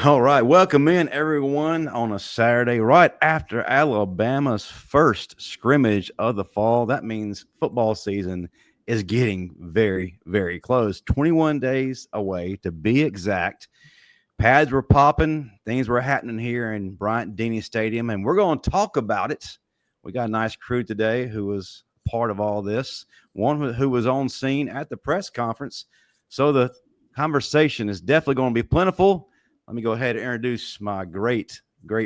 All right. Welcome in, everyone, on a Saturday right after Alabama's first scrimmage of the fall. That means football season is getting very, very close. 21 days away to be exact. Pads were popping. Things were happening here in Bryant-Denny Stadium, and we're going to talk about it. We got a nice crew today who was part of all this, one who was on scene at the press conference. So the conversation is definitely going to be plentiful. Let me go ahead and introduce my great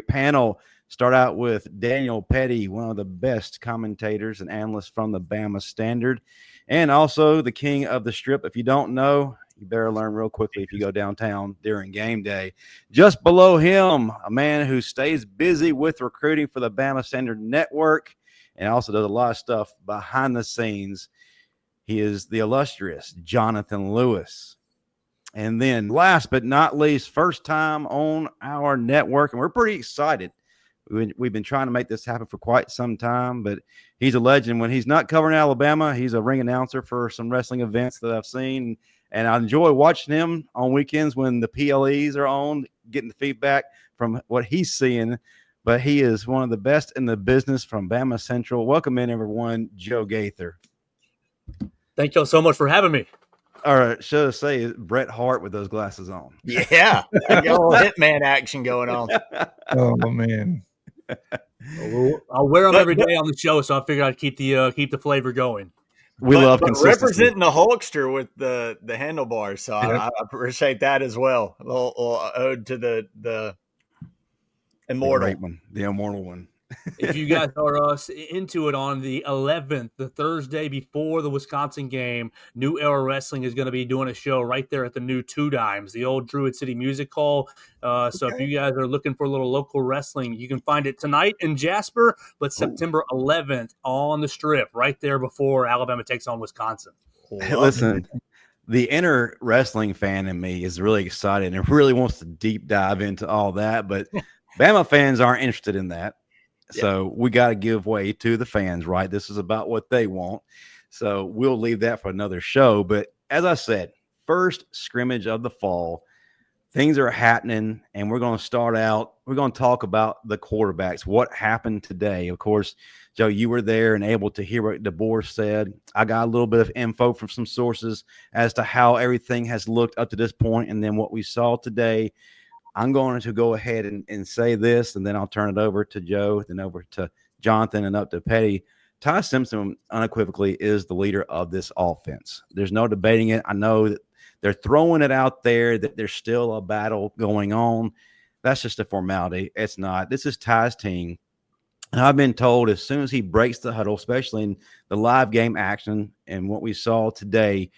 panel. Start out with Daniel Petty, one of the best commentators and analysts from the Bama Standard, and also the king of the strip. If you don't know, you better learn real quickly if you go downtown during game day. Just below him, a man who stays busy with recruiting for the Bama Standard Network and also does a lot of stuff behind the scenes. He is the illustrious Jonathan Lewis. And then last but not least, first time on our network, and we're pretty excited. We've been trying to make this happen for quite some time, but he's a legend. When he's not covering Alabama, he's a ring announcer for some wrestling events that I've seen, and I enjoy watching him on weekends when the PLEs are on, getting the feedback from what he's seeing. But he is one of the best in the business from Bama Central. Welcome in, everyone, Joe Gaither. Thank you so much for having me. All right, should I say Bret Hart with those glasses on? Yeah, I got a little Hitman action going on. Oh man, I'll wear them every day on the show, so I figured I'd keep the flavor going. We love consistency. Representing the Hulkster with the handlebars, so I appreciate that as well. A little ode to the immortal, the immortal one. If you guys are into it, on the 11th, the Thursday before the Wisconsin game, New Era Wrestling is going to be doing a show right there at the new Two Dimes, the old Druid City Music Hall. So if you guys are looking for a little local wrestling, you can find it tonight in Jasper, but September 11th on the Strip, right there before Alabama takes on Wisconsin. Listen, the inner wrestling fan in me is really excited and really wants to deep dive into all that, but Bama fans aren't interested in that. So we got to give way to the fans, right? This is about what they want. So we'll leave that for another show. But as I said, first scrimmage of the fall, things are happening, and we're going to start out. We're going to talk about the quarterbacks, what happened today. Of course, Joe, you were there and able to hear what DeBoer said. I got a little bit of info from some sources as to how everything has looked up to this point, and then what we saw today. I'm going to go ahead and say this, and then I'll turn it over to Joe, then over to Jonathan, and up to Petty. Ty Simpson unequivocally is the leader of this offense. There's no debating it. I know that they're throwing it out there that there's still a battle going on. That's just a formality. It's not. This is Ty's team. And I've been told as soon as he breaks the huddle, especially in the live game action and what we saw today,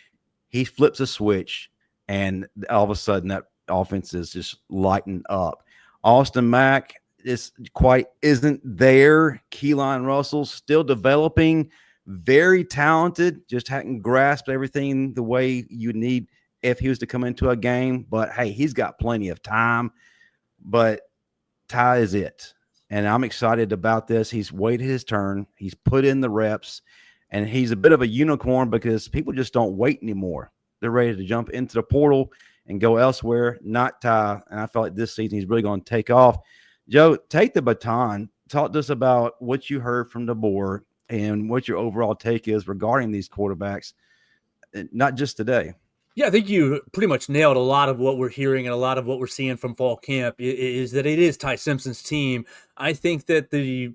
he flips a switch, and all of a sudden that offense is just lighting up. Austin Mack isn't there. Keelan Russell still developing, very talented, just hadn't grasped everything the way you need if he was to come into a game. But hey, he's got plenty of time. But Ty is it. And I'm excited about this. He's waited his turn. He's put in the reps, and he's a bit of a unicorn because people just don't wait anymore. They're ready to jump into the portal and go elsewhere, not Ty. And I felt like this season he's really going to take off. Joe, take the baton. Talk to us about what you heard from DeBoer and what your overall take is regarding these quarterbacks, not just today. Yeah, I think you pretty much nailed a lot of what we're hearing and a lot of what we're seeing from fall camp is that it is Ty Simpson's team. I think that the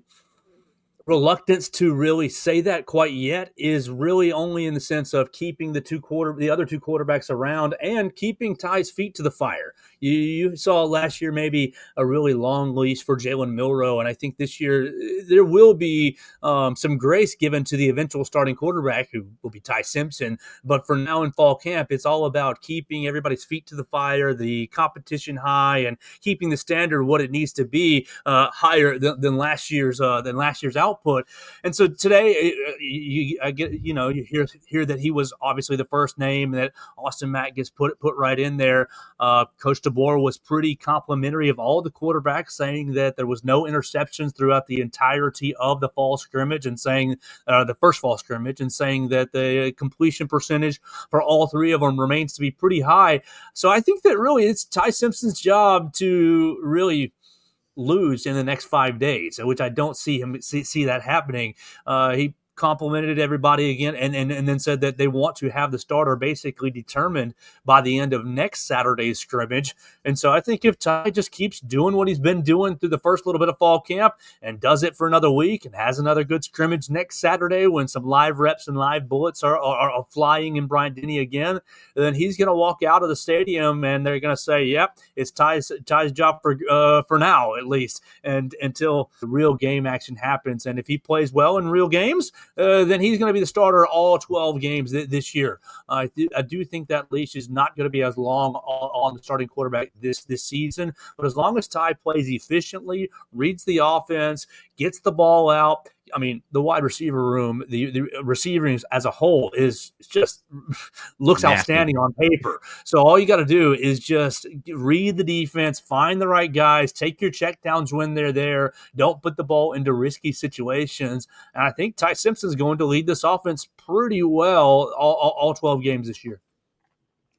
reluctance to really say that quite yet is really only in the sense of keeping the other two quarterbacks around and keeping Ty's feet to the fire. You saw last year maybe a really long leash for Jalen Milroe, and I think this year there will be some grace given to the eventual starting quarterback, who will be Ty Simpson. But for now in fall camp, it's all about keeping everybody's feet to the fire, the competition high, and keeping the standard what it needs to be higher than last year's output. And so today, you hear that he was obviously the first name, that Austin Mack gets put right in there. Coach DeBoer was pretty complimentary of all the quarterbacks, saying that there was no interceptions throughout the entirety of the fall scrimmage, and saying the first fall scrimmage, and saying that the completion percentage for all three of them remains to be pretty high. So I think that really it's Ty Simpson's job to really lose in the next 5 days, which I don't see that happening. He complimented everybody again, and then said that they want to have the starter basically determined by the end of next Saturday's scrimmage. And so I think if Ty just keeps doing what he's been doing through the first little bit of fall camp and does it for another week and has another good scrimmage next Saturday when some live reps and live bullets are flying in Bryant-Denny again, then he's going to walk out of the stadium and they're going to say, yep, it's Ty's job for now, at least, and until the real game action happens. And if he plays well in real games, then he's going to be the starter all 12 games this year. I do think that leash is not going to be as long on the starting quarterback this season. But as long as Ty plays efficiently, reads the offense, gets the ball out, I mean, the wide receiver room, the receivers as a whole is just looks nasty, outstanding on paper. So all you got to do is just read the defense, find the right guys, take your checkdowns when they're there. Don't put the ball into risky situations. And I think Ty Simpson's going to lead this offense pretty well all 12 games this year.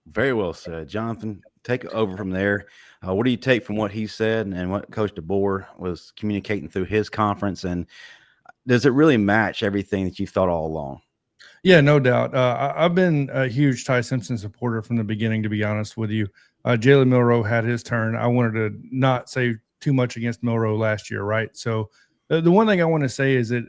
Very well said. Jonathan, take it over from there. What do you take from what he said and what Coach DeBoer was communicating through his conference? And does it really match everything that you thought all along? Yeah, no doubt. I've been a huge Ty Simpson supporter from the beginning, to be honest with you. Jalen Milroe had his turn. I wanted to not say too much against Milroe last year, right? So the one thing I want to say is that,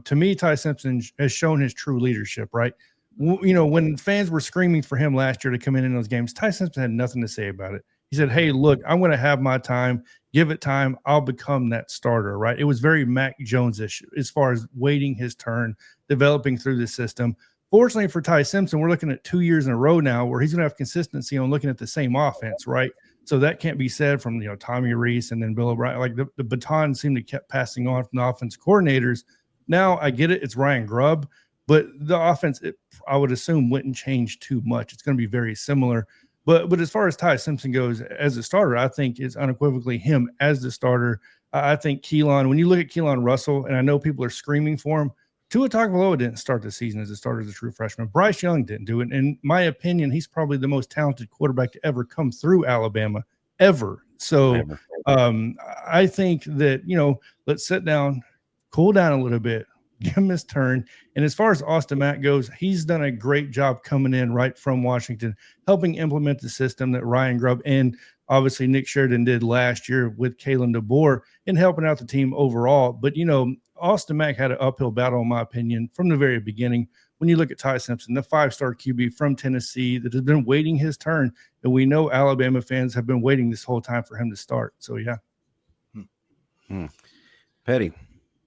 to me, Ty Simpson has shown his true leadership, right? When fans were screaming for him last year to come in those games, Ty Simpson had nothing to say about it. He said, hey, look, I'm going to have my time. Give it time. I'll become that starter, right? It was very Mac Jones-ish as far as waiting his turn, developing through the system. Fortunately for Ty Simpson, we're looking at 2 years in a row now where he's going to have consistency on looking at the same offense, right? So that can't be said from, Tommy Reese and then Bill O'Brien. Like the baton seemed to keep passing on from the offense coordinators. Now I get it. It's Ryan Grubb, but the offense, I would assume, wouldn't change too much. It's going to be very similar. But as far as Ty Simpson goes as a starter, I think it's unequivocally him as the starter. I think Keelan, when you look at Keelan Russell, and I know people are screaming for him, Tua Tagovailoa didn't start the season as a starter as a true freshman. Bryce Young didn't do it. In my opinion, he's probably the most talented quarterback to ever come through Alabama, ever. So I think that, let's sit down, cool down a little bit, give him his turn. And as far as Austin Mack goes, he's done a great job coming in right from Washington, helping implement the system that Ryan Grubb and obviously Nick Sheridan did last year with Kalen DeBoer and helping out the team overall. But, Austin Mack had an uphill battle, in my opinion, from the very beginning. When you look at Ty Simpson, the 5-star QB from Tennessee that has been waiting his turn, and we know Alabama fans have been waiting this whole time for him to start. So, yeah. Petty.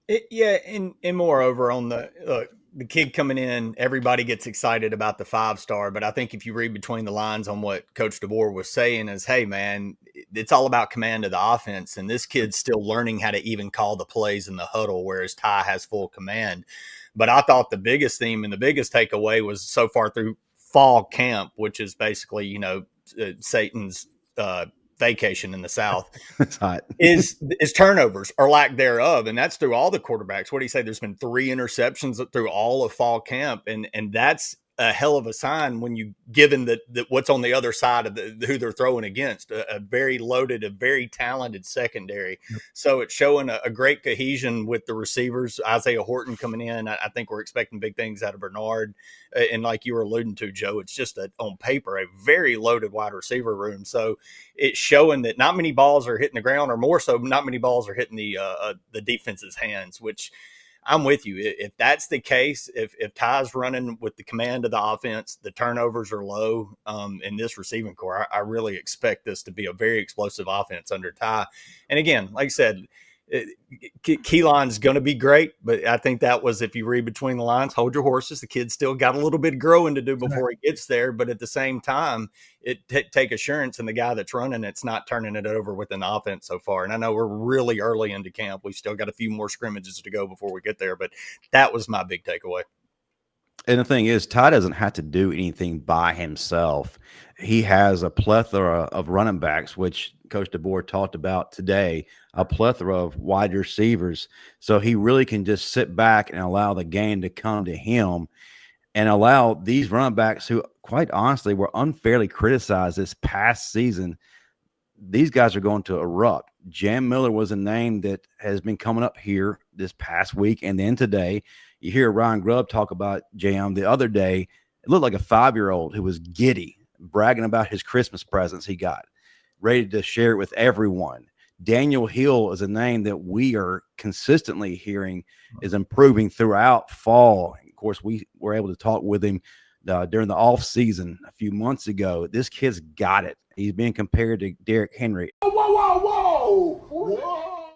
And moreover on the kid coming in, everybody gets excited about the 5-star, but I think if you read between the lines on what Coach DeBoer was saying is, hey man, it's all about command of the offense, and this kid's still learning how to even call the plays in the huddle, whereas Ty has full command. But I thought the biggest theme and the biggest takeaway was so far through fall camp, which is basically Satan's vacation in the South, It's hot. is turnovers or lack thereof, and that's through all the quarterbacks. What do you say? There's been 3 interceptions through all of fall camp, and that's a hell of a sign when you given that what's on the other side of who they're throwing against, a very loaded, a very talented secondary. Yep. So it's showing a great cohesion with the receivers. Isaiah Horton coming in, I think we're expecting big things out of Bernard, and like you were alluding to, Joe, it's just on paper a very loaded wide receiver room. So it's showing that not many balls are hitting the ground, or more so, not many balls are hitting the defense's hands, which I'm with you. If that's the case, if Ty's running with the command of the offense, the turnovers are low in this receiving core, I really expect this to be a very explosive offense under Ty. And again, like I said, Keelan's going to be great, but I think that was, if you read between the lines, hold your horses. The kid's still got a little bit of growing to do before he gets there. But at the same time, take assurance in the guy that's running. It's not turning it over with an offense so far. And I know we're really early into camp. We've still got a few more scrimmages to go before we get there. But that was my big takeaway. And the thing is, Ty doesn't have to do anything by himself. He has a plethora of running backs, which Coach DeBoer talked about today, a plethora of wide receivers. So he really can just sit back and allow the game to come to him and allow these running backs who, quite honestly, were unfairly criticized this past season. These guys are going to erupt. Jam Miller was a name that has been coming up here this past week and then today. You hear Ryan Grubb talk about Jam the other day. It looked like a 5-year-old who was giddy, bragging about his Christmas presents he got, ready to share it with everyone. Daniel Hill is a name that we are consistently hearing is improving throughout fall. Of course, we were able to talk with him during the off season a few months ago. This kid's got it. He's being compared to Derrick Henry. Whoa.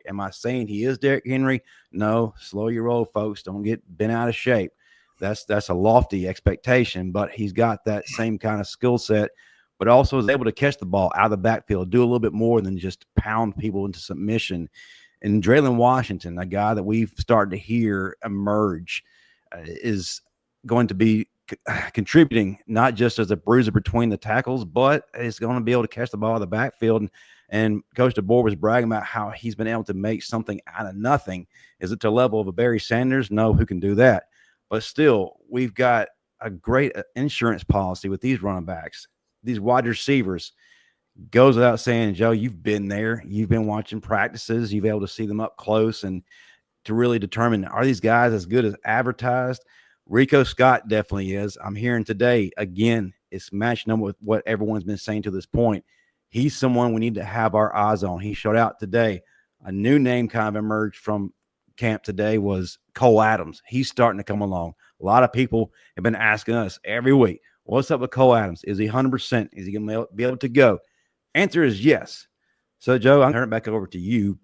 Am I saying he is Derrick Henry? No. Slow your roll, folks. Don't get bent out of shape. That's a lofty expectation, but he's got that same kind of skill set, but also is able to catch the ball out of the backfield, do a little bit more than just pound people into submission. And Draylon Washington, a guy that we've started to hear emerge, is going to be contributing not just as a bruiser between the tackles, but is going to be able to catch the ball out of the backfield. And Coach DeBoer was bragging about how he's been able to make something out of nothing. Is it to the level of a Barry Sanders? No, who can do that? But still, we've got a great insurance policy with these running backs, these wide receivers. Goes without saying, Joe, you've been there. You've been watching practices. You've been able to see them up close and to really determine, are these guys as good as advertised? Rico Scott definitely is. I'm hearing today, again, it's matching up with what everyone's been saying to this point. He's someone we need to have our eyes on. He showed out today. A new name kind of emerged from camp today was Cole Adams. He's starting to come along. A lot of people have been asking us every week, what's up with Cole Adams? Is he 100%? Is he going to be able to go? Answer is yes. So, Joe, I'm turning it back over to you.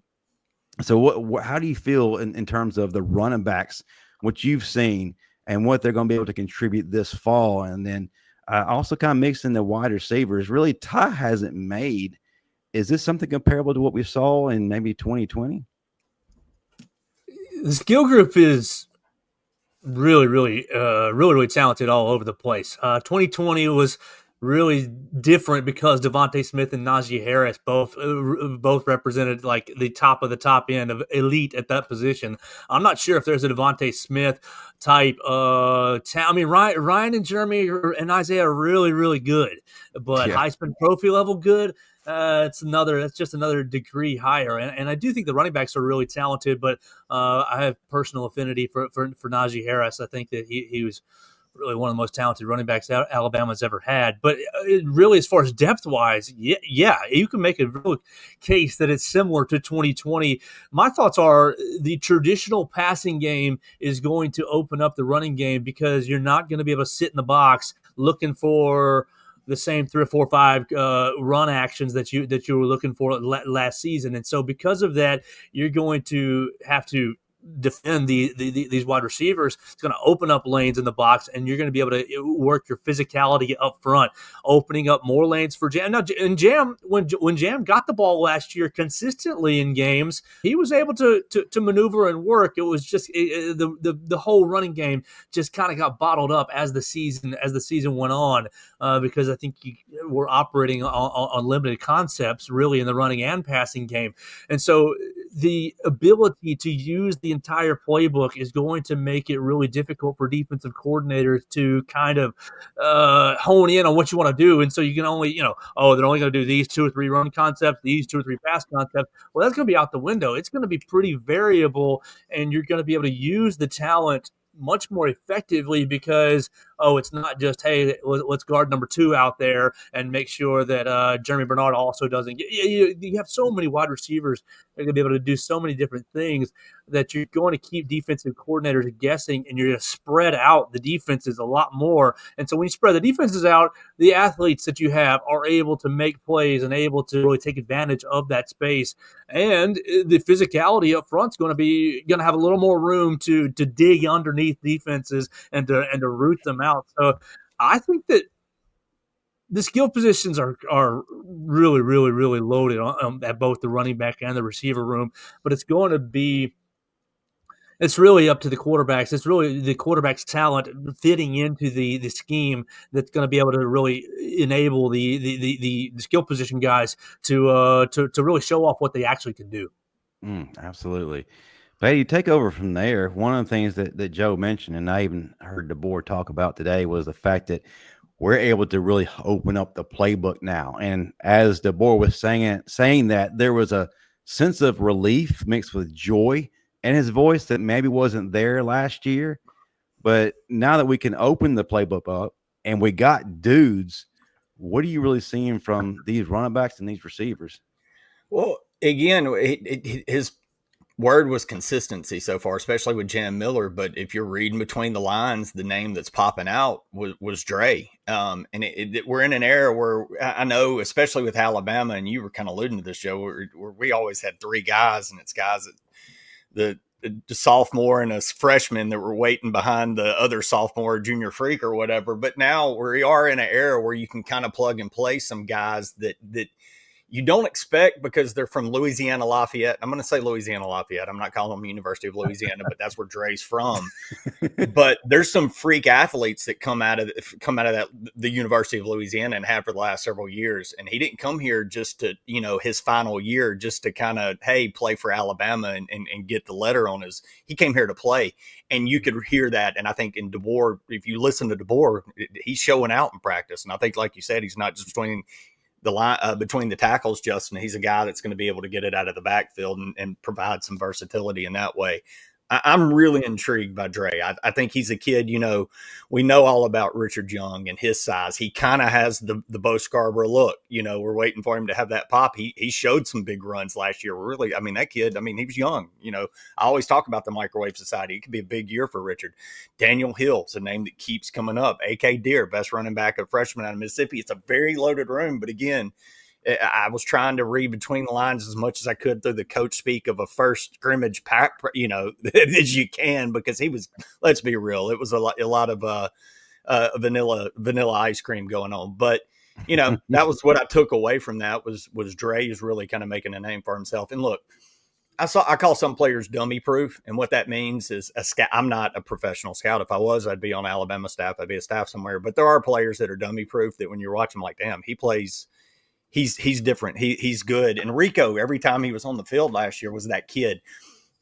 So how do you feel in terms of the running backs, what you've seen and what they're going to be able to contribute this fall? And then also kind of mixing the wide receivers. Really, Ty hasn't made. Is this something comparable to what we saw in maybe 2020? The skill group is really talented all over the place. 2020 was really different because Devontae Smith and Najee Harris both represented like the top of the top end of elite at that position. I'm not sure if there's a Devontae Smith type. I mean, Ryan and Jeremy and Isaiah are really good, but Heisman Trophy level good. That's just another degree higher, and I do think the running backs are really talented. But I have personal affinity for Najee Harris. I think that he was really one of the most talented running backs Alabama's ever had. But really, as far as depth-wise, yeah, you can make a real case that it's similar to 2020. My thoughts are the traditional passing game is going to open up the running game because you're not going to be able to sit in the box looking for the same 3 or 4 or 5 run actions that you were looking for last season. And so because of that, you're going to have to defend these wide receivers. It's going to open up lanes in the box, and you're going to be able to work your physicality up front, opening up more lanes for Jam. Now, and Jam, when Jam got the ball last year consistently in games, he was able to maneuver and work. It was just the whole running game just kind of got bottled up as the season went on because I think we're operating on limited concepts really in the running and passing game, and so the ability to use the entire playbook is going to make it really difficult for defensive coordinators to kind of hone in on what you want to do. And so you can only, they're only going to do these 2 or 3 run concepts, these 2 or 3 pass concepts. Well, that's going to be out the window. It's going to be pretty variable, and you're going to be able to use the talent much more effectively because it's not just, hey, let's guard number 2 out there and make sure that Jeremy Bernard also doesn't get. You have so many wide receivers that are going to be able to do so many different things that you're going to keep defensive coordinators guessing, and you're going to spread out the defenses a lot more. And so when you spread the defenses out, the athletes that you have are able to make plays and able to really take advantage of that space. And the physicality up front is going to have a little more room to dig underneath defenses and to root them out. So I think that the skill positions are really loaded at both the running back and the receiver room, but it's going to be It's really up to the quarterbacks. It's really the quarterback's talent fitting into the scheme that's going to be able to really enable the skill position guys to really show off what they actually can do. Absolutely. But you take over from there. One of the things that Joe mentioned, and I even heard DeBoer talk about today, was the fact that we're able to really open up the playbook now. And as DeBoer was saying that, there was a sense of relief mixed with joy in his voice that maybe wasn't there last year. But now that we can open the playbook up and we got dudes, what are you really seeing from these running backs and these receivers? Well, again, his word was consistency so far, especially with Jam Miller. But if you're reading between the lines, the name that's popping out was Dre. And we're in an era where I know, especially with Alabama, and you were kind of alluding to this, Joe, where we always had three guys, and it's guys that the sophomore and a freshman that were waiting behind the other sophomore or junior freak or whatever. But now we are in an era where you can kind of plug and play some guys that you don't expect because they're from Louisiana Lafayette. I'm going to say Louisiana Lafayette. I'm not calling them University of Louisiana, but that's where Dre's from. But there's some freak athletes that come out of that the University of Louisiana and have for the last several years. And he didn't come here just to, his final year, just to kind of, hey, play for Alabama and get the letter on his. He came here to play, and you could hear that. And I think in DeBoer, if you listen to DeBoer, he's showing out in practice. And I think, like you said, he's not just between the line between the tackles, Justin. He's a guy that's going to be able to get it out of the backfield and provide some versatility in that way. I'm really intrigued by Dre. I think he's a kid, we know all about Richard Young and his size. He kind of has the Bo Scarborough look. We're waiting for him to have that pop. He showed some big runs last year. Really, that kid, he was young. I always talk about the Microwave Society. It could be a big year for Richard. Daniel Hill's a name that keeps coming up. A.K. Deere, best running back, a freshman out of Mississippi. It's a very loaded room, but again, I was trying to read between the lines as much as I could through the coach speak of a first scrimmage pack, as you can, because he was, let's be real, it was a lot of vanilla ice cream going on. But, that was what I took away from that was Dre is really kind of making a name for himself. And look, I call some players dummy proof. And what that means is a scout. I'm not a professional scout. If I was, I'd be on Alabama staff. I'd be a staff somewhere. But there are players that are dummy proof that when you're watching, like, damn, he plays. He's different. He's good. And Rico, every time he was on the field last year, was that kid.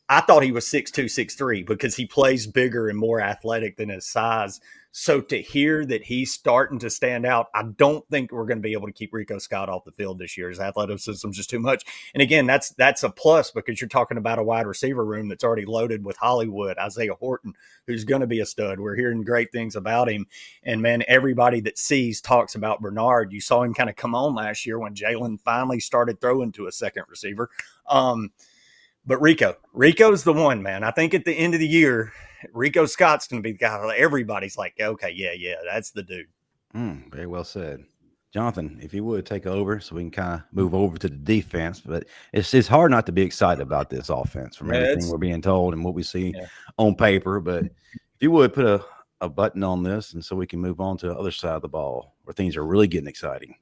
I thought he was 6'2", 6'3", because he plays bigger and more athletic than his size. So to hear that he's starting to stand out, I don't think we're going to be able to keep Rico Scott off the field this year. His athleticism is just too much. And again, that's a plus, because you're talking about a wide receiver room that's already loaded with Hollywood, Isaiah Horton, who's going to be a stud. We're hearing great things about him. And man, everybody that sees talks about Bernard. You saw him kind of come on last year when Jalen finally started throwing to a second receiver. But Rico's the one, man. I think at the end of the year, Rico Scott's going to be the guy. Everybody's like, okay, yeah, that's the dude. Very well said. Jonathan, if you would take over so we can kind of move over to the defense. But it's hard not to be excited about this offense from everything we're being told and what we see on paper. But if you would put a button on this, and so we can move on to the other side of the ball where things are really getting exciting.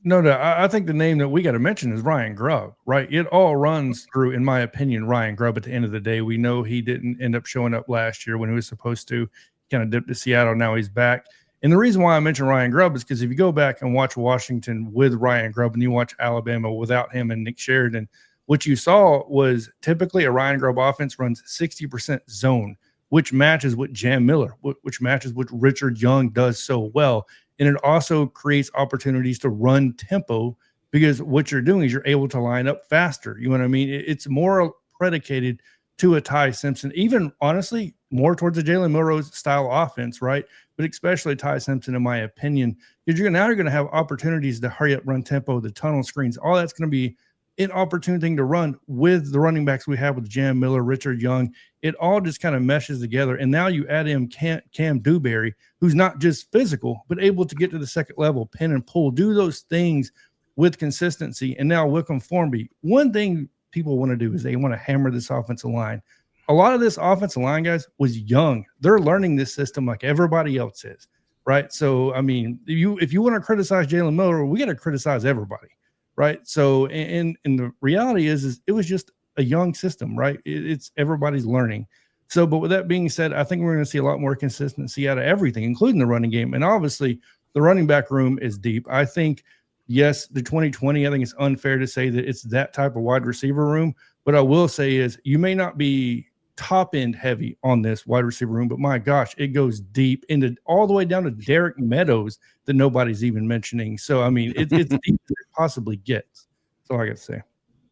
No, I think the name that we got to mention is Ryan Grubb, right? It all runs through, in my opinion, Ryan Grubb. At the end of the day, we know he didn't end up showing up last year when he was supposed to. He kind of dipped to Seattle. Now he's back. And the reason why I mention Ryan Grubb is because if you go back and watch Washington with Ryan Grubb and you watch Alabama without him and Nick Sheridan, what you saw was typically a Ryan Grubb offense runs 60% zone, which matches what Jam Miller, which matches what Richard Young does so well. And it also creates opportunities to run tempo, because what you're doing is you're able to line up faster. You know what I mean? It's more predicated to a Ty Simpson, even honestly more towards a Jalen Milroe style offense, right? But especially Ty Simpson, in my opinion, because you're going to have opportunities to hurry up, run tempo, the tunnel screens. All that's going to be an opportune thing to run with the running backs we have with Jam Miller, Richard Young. It all just kind of meshes together. And now you add in Cam Dewberry, who's not just physical, but able to get to the second level, pin and pull, do those things with consistency. And now Wickham Formby. One thing people want to do is they want to hammer this offensive line. A lot of this offensive line, guys, was young. They're learning this system like everybody else is, right? So, if you want to criticize Jalen Miller, we got to criticize everybody. Right. So, and the reality is it was just a young system, right? It's everybody's learning. So, but with that being said, I think we're going to see a lot more consistency out of everything, including the running game. And obviously, the running back room is deep. I think, yes, the 2020, I think it's unfair to say that it's that type of wide receiver room. But I will say is you may not be top end heavy on this wide receiver room, but my gosh, it goes deep into all the way down to Derek Meadows that nobody's even mentioning. So, I mean, it's deep as it possibly gets. That's all I got to say.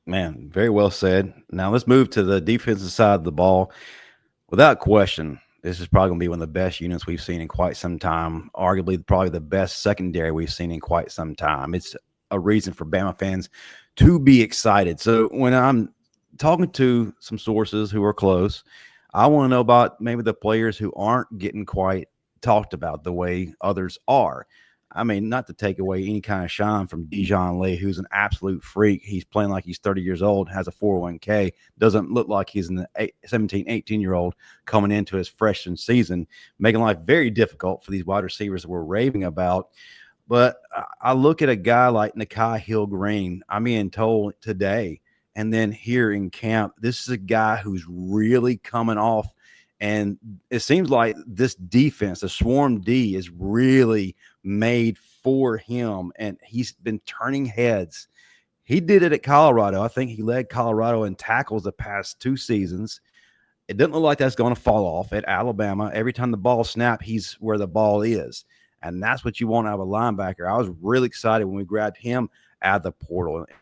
Man, very well said. Now let's move to the defensive side of the ball. Without question, this is probably going to be one of the best units we've seen in quite some time. Arguably, probably the best secondary we've seen in quite some time. It's a reason for Bama fans to be excited. So when I'm talking to some sources who are close, I want to know about maybe the players who aren't getting quite talked about the way others are. I mean, not to take away any kind of shine from Dijon Lee, who's an absolute freak. He's playing like he's 30 years old, has a 401k, doesn't look like he's an 17, 18-year-old coming into his freshman season, making life very difficult for these wide receivers that we're raving about. But I look at a guy like Nakai Hill-Green. I'm being told today, and then here in camp, this is a guy who's really coming off. And it seems like this defense, the Swarm D, is really made for him. And he's been turning heads. He did it at Colorado. I think he led Colorado in tackles the past 2 seasons. It doesn't look like that's going to fall off at Alabama. Every time the ball snaps, he's where the ball is. And that's what you want out of a linebacker. I was really excited when we grabbed him out of the portal. I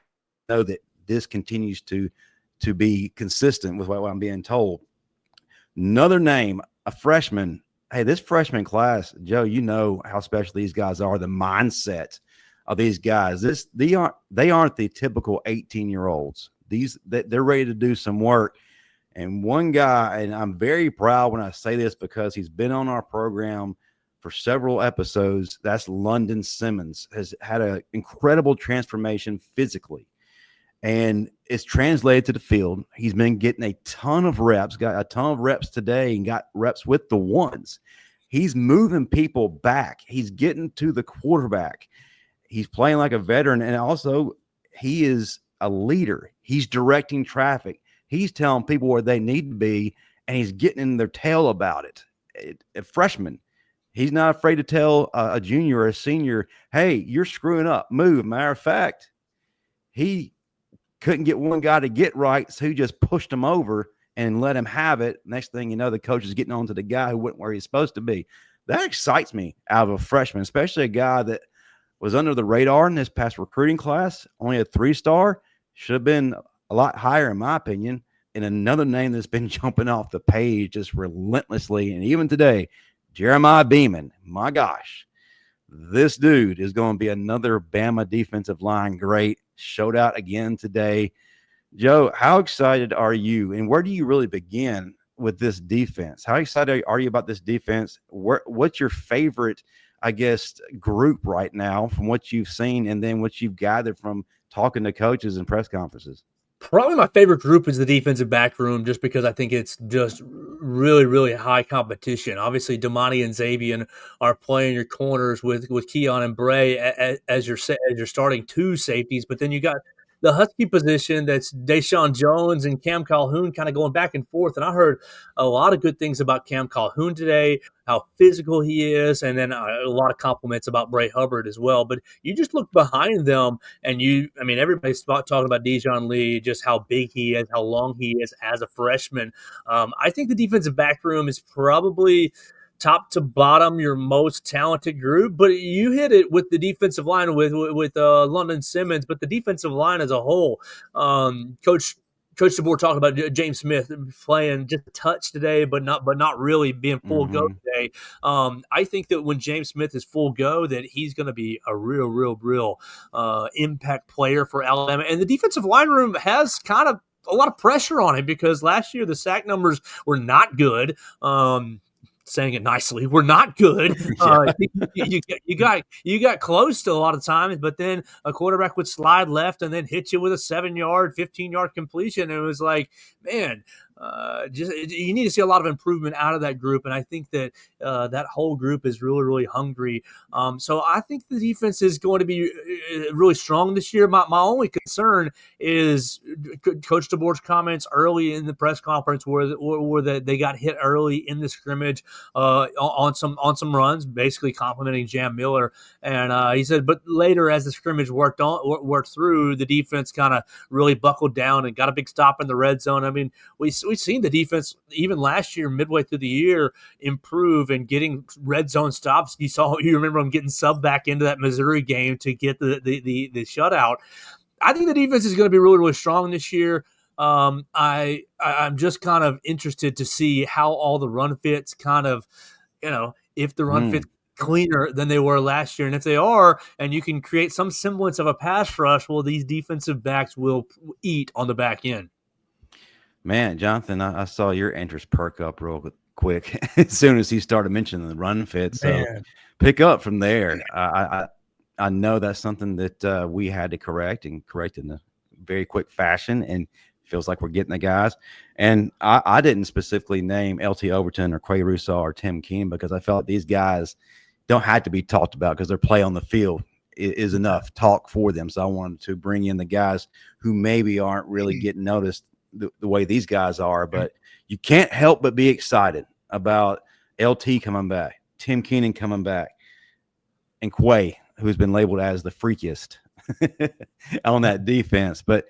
know that this continues to be consistent with what I'm being told. Another name, a freshman. Hey, this freshman class, Joe, you know how special these guys are, the mindset of these guys. They aren't the typical 18-year-olds. They're ready to do some work. And one guy, and I'm very proud when I say this because he's been on our program for several episodes, that's London Simmons, has had an incredible transformation physically. And it's translated to the field. He's been getting a ton of reps, got a ton of reps today and got reps with the ones. He's moving people back. He's getting to the quarterback. He's playing like a veteran. And also, he is a leader. He's directing traffic. He's telling people where they need to be, and he's getting in their tail about it. A freshman, he's not afraid to tell a junior or a senior, hey, you're screwing up. Move. Matter of fact, he couldn't get one guy to get right, so he just pushed him over and let him have it. Next thing you know, the coach is getting on to the guy who went where he's supposed to be. That excites me out of a freshman, especially a guy that was under the radar in this past recruiting class, only a 3-star, should have been a lot higher in my opinion. And another name that's been jumping off the page just relentlessly, and even today, Jeremiah Beeman. My gosh, this dude is going to be another Bama defensive line great. Showed out again today. Joe, how excited are you, and where do you really begin with this defense? How excited are you about this defense? What's your favorite, I guess, group right now from what you've seen and then what you've gathered from talking to coaches and press conferences? Probably my favorite group is the defensive back room, just because I think it's just really, really high competition. Obviously, Damani and Xavier are playing your corners with Keon and Bray as your starting 2 safeties, but then you got the Husky position that's Deshaun Jones and Cam Calhoun kind of going back and forth. And I heard a lot of good things about Cam Calhoun today, how physical he is, and then a lot of compliments about Bray Hubbard as well. But you just look behind them, and everybody's talking about Dijon Lee, just how big he is, how long he is as a freshman. I think the defensive back room is probably top to bottom your most talented group, but you hit it with the defensive line with London Simmons, but the defensive line as a whole. Coach DeBoer talked about James Smith playing just a touch today, but not really being full go today. I think that when James Smith is full go, that he's going to be a real impact player for Alabama. And the defensive line room has kind of a lot of pressure on it because last year the sack numbers were not good. saying it nicely. We're not good. You got close to a lot of times, but then a quarterback would slide left and then hit you with a 7-yard, 15-yard completion. And it was like, man, you need to see a lot of improvement out of that group, and I think that that whole group is really, really hungry. So I think the defense is going to be really strong this year. My only concern is Coach DeBoer's comments early in the press conference where they got hit early in the scrimmage on some runs, basically complimenting Jam Miller, and he said, but later as the scrimmage worked through, the defense kind of really buckled down and got a big stop in the red zone. I mean, we've seen the defense even last year, midway through the year, improve and getting red zone stops. You remember them getting subbed back into that Missouri game to get the shutout. I think the defense is going to be really, really strong this year. I'm just kind of interested to see how all the run fits kind of, if the run fits cleaner than they were last year. And if they are, and you can create some semblance of a pass rush, well, these defensive backs will eat on the back end. Man, Jonathan, I saw your interest perk up real quick as soon as he started mentioning the run fit. So pick up from there. I know that's something that we had to correct in a very quick fashion, and feels like we're getting the guys. And I didn't specifically name LT Overton or Quay Rousseau or Tim Keen because I felt these guys don't have to be talked about because their play on the field is enough talk for them. So I wanted to bring in the guys who maybe aren't really getting noticed the way these guys are, but you can't help but be excited about LT coming back, Tim Keenan coming back, and Quay, who's been labeled as the freakiest on that defense. But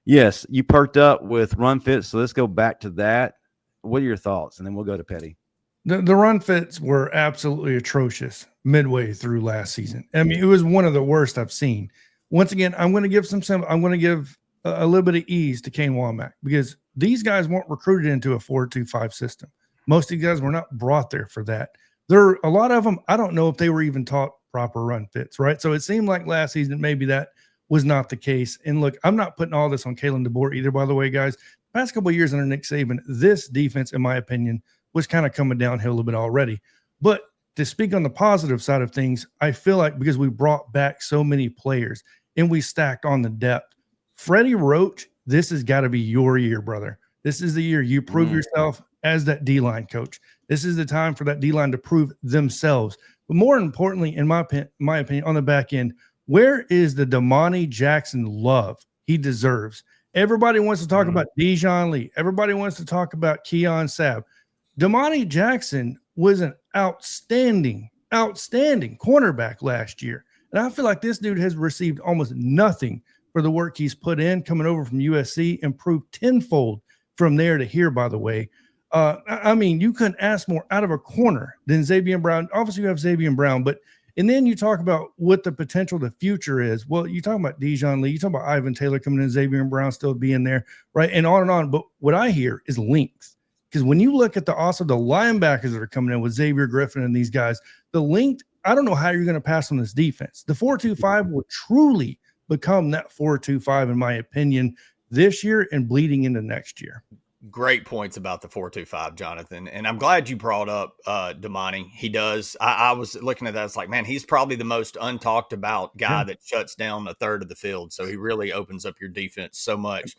yes, you perked up with run fits, so let's go back to that. What are your thoughts? And then we'll go to Petty. The run fits were absolutely atrocious midway through last season. I mean, it was one of the worst I've seen. Once again, I'm going to give a little bit of ease to Kane Womack because these guys weren't recruited into a 4-2-5 system. Most of these guys were not brought there for that. A lot of them, I don't know if they were even taught proper run fits, right? So it seemed like last season maybe that was not the case. And look, I'm not putting all this on Kalen DeBoer either, by the way, guys. The past couple of years under Nick Saban, this defense, in my opinion, was kind of coming downhill a little bit already. But to speak on the positive side of things, I feel like because we brought back so many players and we stacked on the depth, Freddie Roach, this has got to be your year, brother. This is the year you prove yourself as that D-line coach. This is the time for that D-line to prove themselves. But more importantly, in my opinion, on the back end, where is the Damani Jackson love he deserves? Everybody wants to talk about Dijon Lee. Everybody wants to talk about Keon Sabb. Damani Jackson was an outstanding cornerback last year. And I feel like this dude has received almost nothing for the work he's put in coming over from USC, improved tenfold from there to here, by the way. I mean, you couldn't ask more out of a corner than Xavier Brown. Obviously, you have Xavier Brown, and then you talk about what the potential, the future is. Well, you talk about Dijon Lee, you talk about Ivan Taylor coming in, Xavier Brown still being there, right? And on and on. But what I hear is length. Because when you look at the linebackers that are coming in with Xavier Griffin and these guys, the length, I don't know how you're going to pass on this defense. The 4-2-5 will truly become that 4-2-5, in my opinion, this year and bleeding into next year. Great points about the 4-2-5, Jonathan. And I'm glad you brought up Damani. He does. I was looking at that. It's like, man, he's probably the most untalked about guy that shuts down a third of the field. So he really opens up your defense so much.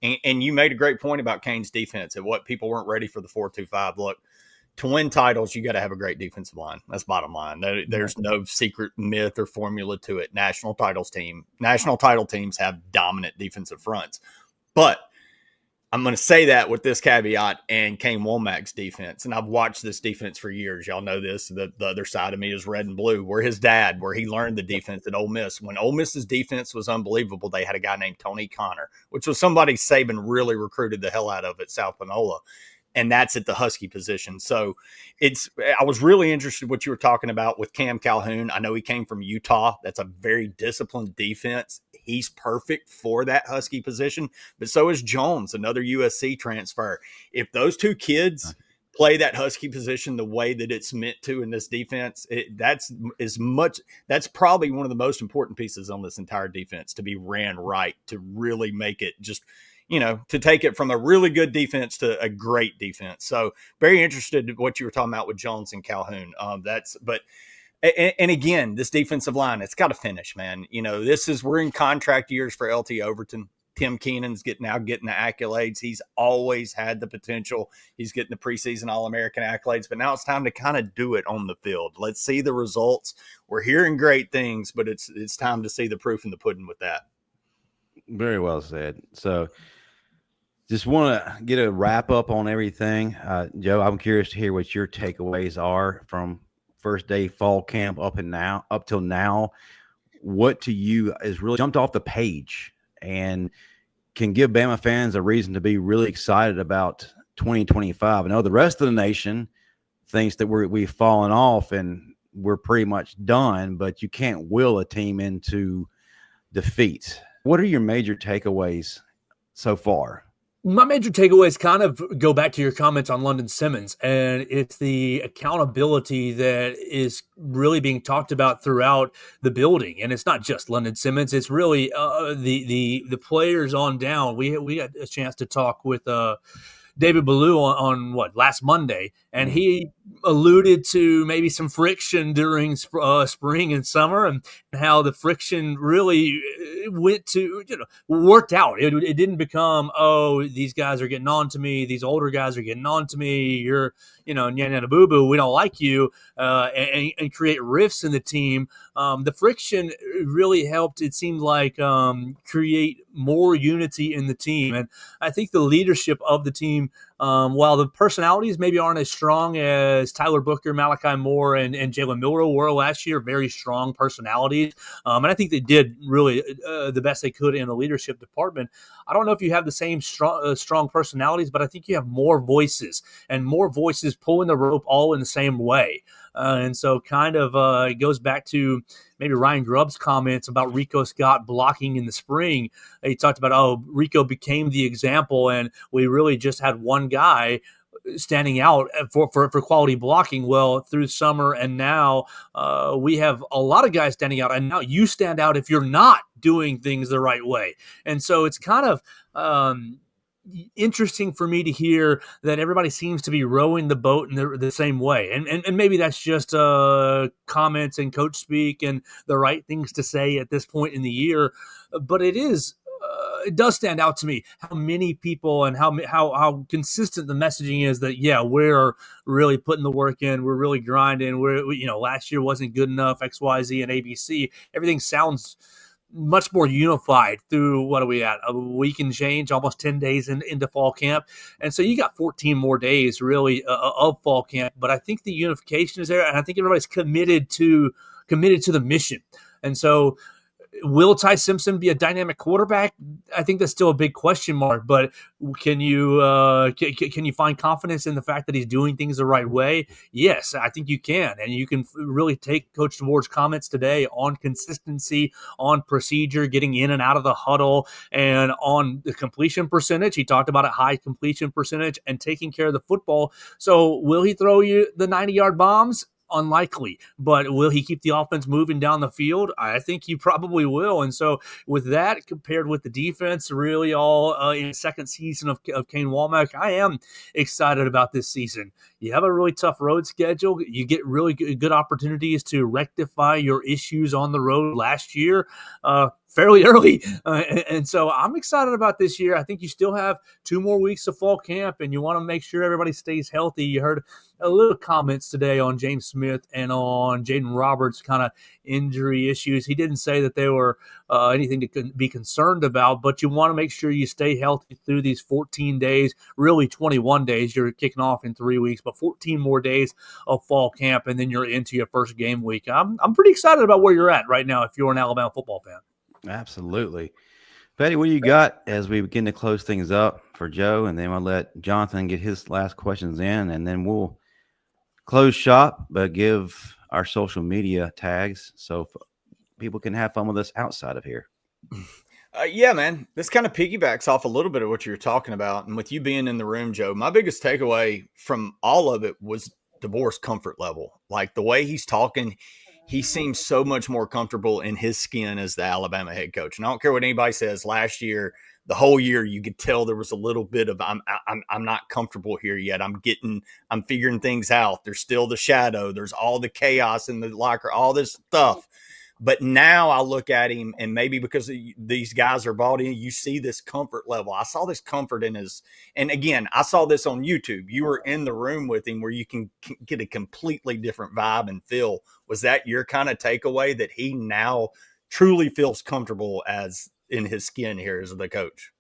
And you made a great point about Kane's defense and what people weren't ready for the 4-2-5. Look, to win titles, you got to have a great defensive line. That's bottom line. There's no secret myth or formula to it. National title teams have dominant defensive fronts. But I'm going to say that with this caveat and Kane Womack's defense. And I've watched this defense for years. Y'all know this. The other side of me is red and blue. Where he learned the defense at Ole Miss. When Ole Miss's defense was unbelievable, they had a guy named Tony Connor, which was somebody Saban really recruited the hell out of at South Panola. And that's at the Husky position. So I was really interested in what you were talking about with Cam Calhoun. I know he came from Utah. That's a very disciplined defense. He's perfect for that Husky position, but so is Jones, another USC transfer. If those two kids play that Husky position the way that it's meant to in this defense, that's probably one of the most important pieces on this entire defense to be ran right, to really make it just, to take it from a really good defense to a great defense. So very interested in what you were talking about with Jones and Calhoun. And again, this defensive line, it's got to finish, man. We're in contract years for LT Overton. Tim Keenan's getting the accolades. He's always had the potential. He's getting the preseason All-American accolades, but now it's time to kind of do it on the field. Let's see the results. We're hearing great things, but it's time to see the proof in the pudding with that. Very well said. So just want to get a wrap up on everything. Joe, I'm curious to hear what your takeaways are from first day fall camp up till now. What to you has really jumped off the page and can give Bama fans a reason to be really excited about 2025. I know the rest of the nation thinks that we've fallen off and we're pretty much done, but you can't will a team into defeat. What are your major takeaways so far? My major takeaways kind of go back to your comments on London Simmons, and it's the accountability that is really being talked about throughout the building. And it's not just London Simmons; it's really the players on down. We got a chance to talk with David Ballou on last Monday, and he alluded to maybe some friction during spring and summer, and how the friction really worked out. It didn't become, oh, these guys are getting on to me, these older guys are getting on to me, you're nyana boo boo, we don't like you, and create rifts in the team. The friction really helped, it seemed like, create more unity in the team. And I think the leadership of the team, while the personalities maybe aren't as strong as Tyler Booker, Malachi Moore, and Jalen Milroe were last year, very strong personalities. And I think they did really the best they could in the leadership department. I don't know if you have the same strong personalities, but I think you have more voices pulling the rope all in the same way. And so kind of it goes back to maybe Ryan Grubb's comments about Rico Scott blocking in the spring. He talked about, Rico became the example, and we really just had one guy standing out for quality blocking. Well, through summer and now we have a lot of guys standing out, and now you stand out if you're not doing things the right way. And so it's kind of interesting for me to hear that everybody seems to be rowing the boat in the same way. And maybe that's just comments and coach speak and the right things to say at this point in the year. But it does stand out to me how many people and how consistent the messaging is that, yeah, we're really putting the work in. We're really grinding. Last year wasn't good enough, X, Y, Z, and ABC. Everything sounds much more unified through, what are we at, a week and change, almost 10 days into fall camp. And so you got 14 more days really of fall camp. But I think the unification is there, and I think everybody's committed to the mission. And so will Ty Simpson be a dynamic quarterback? I think that's still a big question mark, but can you find confidence in the fact that he's doing things the right way? Yes, I think you can. And you can really take Coach DeBoer's comments today on consistency, on procedure, getting in and out of the huddle, and on the completion percentage. He talked about a high completion percentage and taking care of the football. So will he throw you the 90-yard bombs? Unlikely, but will he keep the offense moving down the field? I think he probably will. And so with that, compared with the defense, really all in the second season of Kane Womack, I am excited about this season. You have a really tough road schedule. You get really good opportunities to rectify your issues on the road last year fairly early. And so I'm excited about this year. I think you still have 2 more weeks of fall camp, and you want to make sure everybody stays healthy. You heard a little comments today on James Smith and on Jaden Roberts' kind of injury issues. He didn't say that they were anything to be concerned about, but you want to make sure you stay healthy through these 14 days, really 21 days. You're kicking off in 3 weeks, but 14 more days of fall camp, and then you're into your first game week. I'm pretty excited about where you're at right now if you're an Alabama football fan. Absolutely. Petty, what do you got as we begin to close things up for Joe? And then we'll let Jonathan get his last questions in, and then we'll close shop, but give our social media tags so people can have fun with us outside of here. Yeah, man, this kind of piggybacks off a little bit of what you were talking about. And with you being in the room, Joe, my biggest takeaway from all of it was DeBoer's comfort level. Like the way he's talking, he seems so much more comfortable in his skin as the Alabama head coach. And I don't care what anybody says, last year the whole year you could tell there was a little bit of I'm not comfortable here yet. I'm figuring things out. There's still the shadow. There's all the chaos in the locker, all this stuff. But now I look at him, and maybe because these guys are bought in, you see this comfort level. I saw this comfort in his, and again, I saw this on YouTube. You were in the room with him where you can get a completely different vibe and feel. Was that your kind of takeaway, that he now truly feels comfortable as in his skin here as the coach?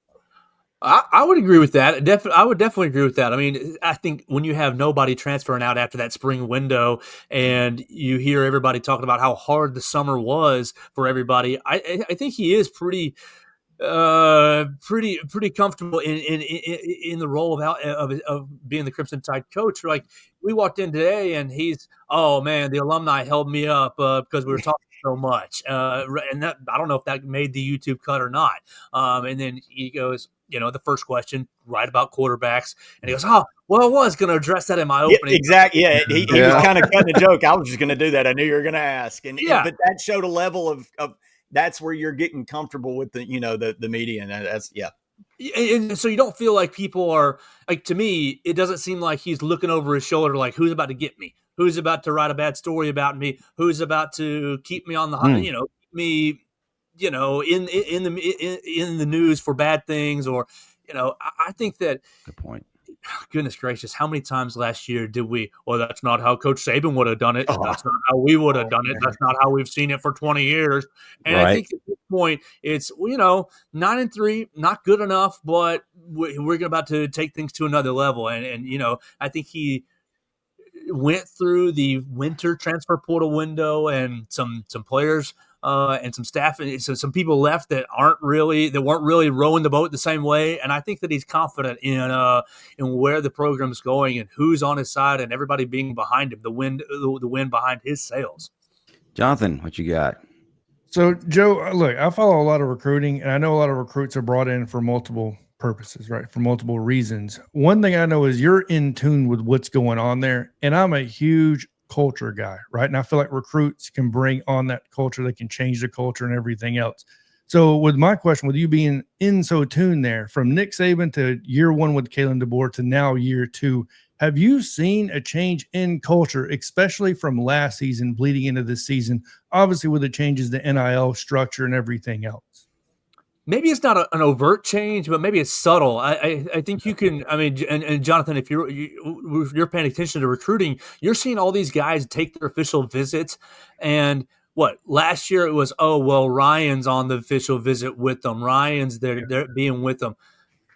I would agree with that. I would definitely agree with that. I mean, I think when you have nobody transferring out after that spring window, and you hear everybody talking about how hard the summer was for everybody, I think he is pretty comfortable in the role of being the Crimson Tide coach. Like, we walked in today, and he's, oh man, the alumni held me up because we were talking so much, and that, I don't know if that made the YouTube cut or not. And then he goes, the first question, right, about quarterbacks, and he goes, oh, well, I was going to address that in my opening. Yeah, exactly. Yeah, he was kind of cutting a joke. I was just going to do that. I knew you were going to ask, but that showed a level of that's where you're getting comfortable with the media, and that's And so you don't feel like people are like, to me, it doesn't seem like he's looking over his shoulder like, who's about to get me, who's about to write a bad story about me, who's about to keep me on the keep me in the news for bad things, or I think that. Good point. Goodness gracious, how many times last year did we, well, that's not how Coach Saban would have done it. That's not how we would have done it. That's not how we've seen it for 20 years. And I think at this point, it's, 9-3, not good enough, but we're about to take things to another level. And I think he went through the winter transfer portal window, and some players and some staff, and so some people left that weren't really rowing the boat the same way. And I think that he's confident in where the program's going and who's on his side, and everybody being behind him, the wind behind his sails. Jonathan, what you got? So, Joe, look, I follow a lot of recruiting, and I know a lot of recruits are brought in for multiple purposes, right? For multiple reasons. One thing I know is you're in tune with what's going on there, and I'm a huge culture guy, right? And I feel like recruits can bring on that culture. They can change the culture and everything else. So with my question, with you being in so tuned there, from Nick Saban to year one with Kalen DeBoer to now year two, have you seen a change in culture, especially from last season bleeding into this season, obviously with the changes to NIL structure and everything else? Maybe it's not an overt change, but maybe it's subtle. I think you can. I mean, and Jonathan, if you're paying attention to recruiting, you're seeing all these guys take their official visits. And what, last year it was, oh well, Ryan's on the official visit with them. Ryan's there being with them.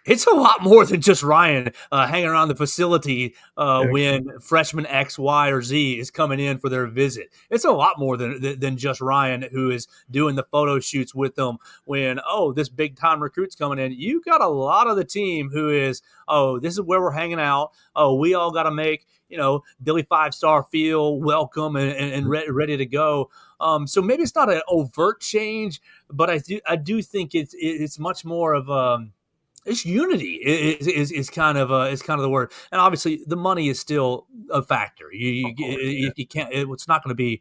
It's a lot more than just Ryan hanging around the facility when freshman X, Y, or Z is coming in for their visit. It's a lot more than just Ryan who is doing the photo shoots with them when, this big-time recruit's coming in. You got a lot of the team who is, this is where we're hanging out. We all got to make, Billy Five-Star feel welcome and ready to go. So maybe it's not an overt change, but I do think it's much more of it's unity is kind of the word, and obviously the money is still a factor. You can't. It's not going to be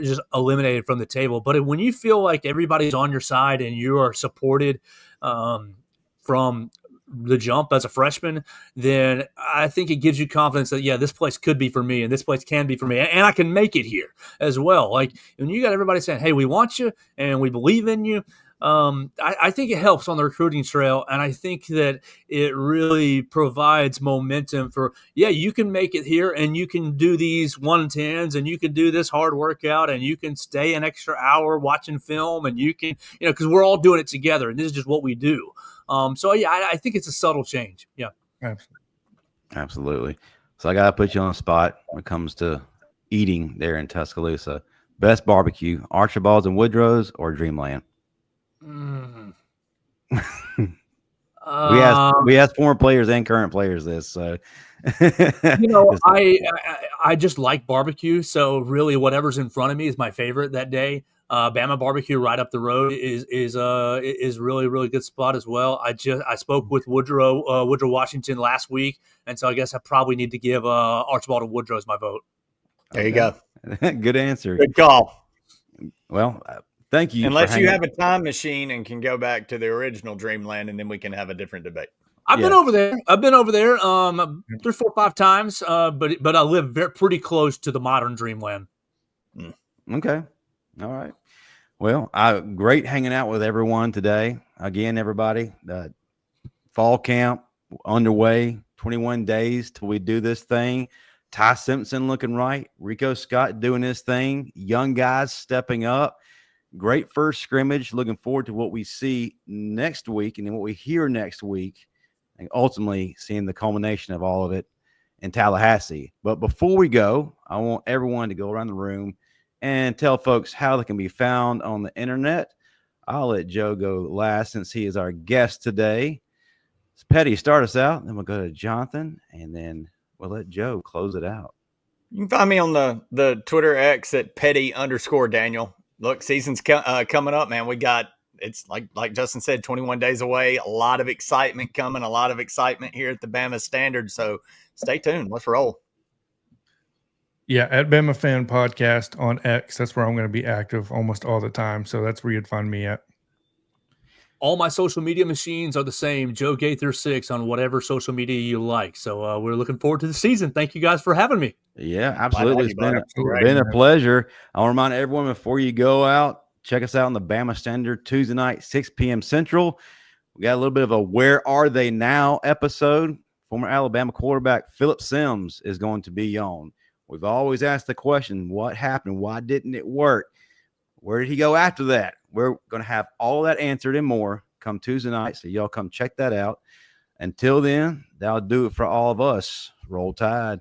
just eliminated from the table. But when you feel like everybody's on your side and you are supported from the jump as a freshman, then I think it gives you confidence that this place could be for me, and this place can be for me, and I can make it here as well. Like when you got everybody saying, "Hey, we want you and we believe in you." I think it helps on the recruiting trail, and I think that it really provides momentum for, you can make it here, and you can do these 110s, and you can do this hard workout, and you can stay an extra hour watching film, and you can, because we're all doing it together, and this is just what we do. I think it's a subtle change. Yeah, absolutely. So I got to put you on the spot when it comes to eating there in Tuscaloosa. Best barbecue, Archibald's and Woodrow's or Dreamland? We asked former players and current players this. So I just like barbecue. So really, whatever's in front of me is my favorite that day. Bama barbecue right up the road is really, really good spot as well. I spoke with Woodrow Washington last week, and so I guess I probably need to give Archibald and Woodrow's my vote. There you go. Good answer. Good call. Well, Thank you. Unless you have a time machine and can go back to the original Dreamland, and then we can have a different debate. I've been over there. 3, 4, 5 times. But I live pretty close to the modern Dreamland. Okay. All right. Well, great hanging out with everyone today. Again, everybody, fall camp underway. 21 days till we do this thing. Ty Simpson looking right. Rico Scott doing his thing. Young guys stepping up. Great first scrimmage. Looking forward to what we see next week and then what we hear next week, and ultimately seeing the culmination of all of it in Tallahassee. But before we go, I want everyone to go around the room and tell folks how they can be found on the internet. I'll let Joe go last since he is our guest today. So Petty, start us out. Then we'll go to Jonathan, and then we'll let Joe close it out. You can find me on the Twitter X at Petty_Daniel. Look, season's coming up, man. It's like Justin said, 21 days away. A lot of excitement coming. A lot of excitement here at the Bama Standard. So stay tuned. Let's roll. Yeah, at Bama Fan Podcast on X. That's where I'm going to be active almost all the time. So that's where you'd find me at. All my social media machines are the same, Joe Gaither 6 on whatever social media you like. So we're looking forward to the season. Thank you guys for having me. Yeah, absolutely. It's been a pleasure. I'll remind everyone before you go out, check us out on the Bama Standard Tuesday night, 6 p.m. Central. We got a little bit of a Where Are They Now episode. Former Alabama quarterback Phillip Sims is going to be on. We've always asked the question, what happened? Why didn't it work? Where did he go after that? We're going to have all that answered and more come Tuesday night, so y'all come check that out. Until then, that'll do it for all of us. Roll Tide.